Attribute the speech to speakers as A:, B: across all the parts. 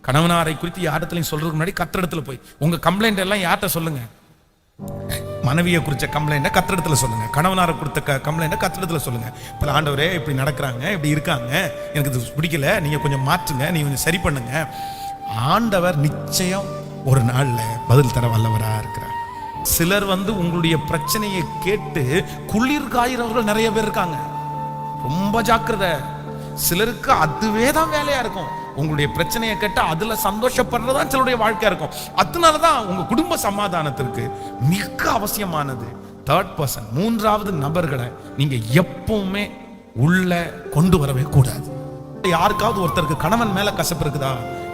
A: கணவனாரை குறித்து யாரிடத்துலையும் சொல்றதுக்கு முன்னாடி கத்திரிடத்துல போய் உங்க கம்ப்ளைண்ட் எல்லாம் யார்கிட்ட சொல்லுங்க. மனைவியை குறித்த கம்ப்ளைண்ட்டை கத்திரிடத்துல சொல்லுங்க, கணவனாரை கொடுத்த கம்ப்ளைண்ட்டை கத்திரிடத்துல சொல்லுங்க. இப்போ ஆண்டவரே இப்படி நடக்கிறாங்க, இப்படி இருக்காங்க, எனக்கு இது பிடிக்கல, நீங்க கொஞ்சம் மாற்றுங்க, நீங்க கொஞ்சம் சரி பண்ணுங்க. ஆண்டவர் நிச்சயம் ஒரு நாள்ல பதில் தர வல்லவரா இருக்கிறார். சிலர் உங்களுடைய பிரச்சனையை கேட்டு குளிர் காயிறவர்கள் நிறைய பேர் இருக்காங்க. ரொம்ப ஜாக்கிரதை. சிலருக்கு அதுவே தான் வேலையா இருக்கும். உங்களுடைய பிரச்சனையை கேட்டா அதுல சந்தோஷப்படுறதுதான் சிலருடைய வாழ்க்கையா இருக்கும். அதனாலதான் உங்க குடும்ப சமாதானத்திற்கு மிக அவசியமானது தேர்ட் பர்சன், மூன்றாவது நபர்களை நீங்க எப்பவுமே உள்ள கொண்டு வரவே கூடாது. யாருக்காவது ஒருத்தருக்கு கணவன் மேல கசப்பு இருக்குதா,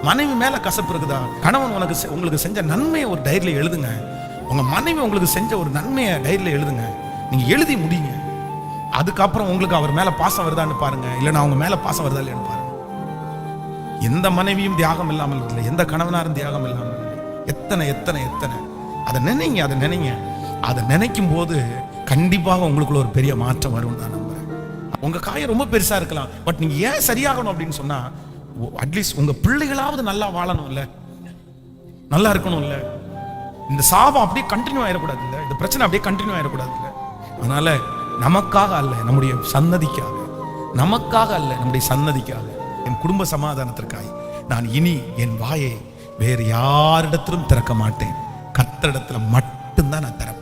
A: மனைவி மேல கசப்பு இருக்குதா, கணவன் உங்களுக்கு செஞ்ச நன்மையை ஒரு டைரியில எழுதுங்க. உங்க மனைவி உங்களுக்கு செஞ்ச ஒரு நன்மையை டைரியில எழுதுங்க. நீங்க எழுதி முடிங்க. அதுக்கப்புறம் உங்களுக்கு அவர் மேல பாசம் வருதான்னு பாருங்க, இல்லைன்னா அவங்க மேல பாசம் வருதா இல்லைன்னு பாருங்க. எந்த மனைவியும் தியாகம் இல்லாமல் இல்லை, எந்த கணவனாரும் தியாகம் இல்லாமல் இல்லை. எத்தனை எத்தனை எத்தனை அதை நினைங்க, அதை நினைங்க. அதை நினைக்கும் போது கண்டிப்பாக உங்களுக்குள்ள ஒரு பெரிய மாற்றம் வரும் நான் நம்புறேன். உங்க காயம் ரொம்ப பெருசா இருக்கலாம், பட் நீங்க ஏன் சரியாகணும் அப்படின்னு சொன்னா, அட்லீஸ்ட் உங்க பிள்ளைகளாவது நல்லா வாழணும் இல்ல, நல்லா இருக்கணும் இல்ல. இந்த சாபம் அப்படியே கண்டினியூ ஆயிடக்கூடாது இல்ல, இந்த பிரச்சனை அப்படியே கண்டினியூ ஆயிடக்கூடாது இல்ல. அதனால நமக்காக அல்ல, நம்முடைய சன்னதிக்காக, நமக்காக அல்ல, நம்முடைய சன்னதிக்காக, என் குடும்ப சமாதானத்திற்காய் நான் இனி என் வாயை வேறு யாரிடத்திலும் திறக்க மாட்டேன். கர்த்தரிடத்துல மட்டும்தான் நான் திறப்பேன்.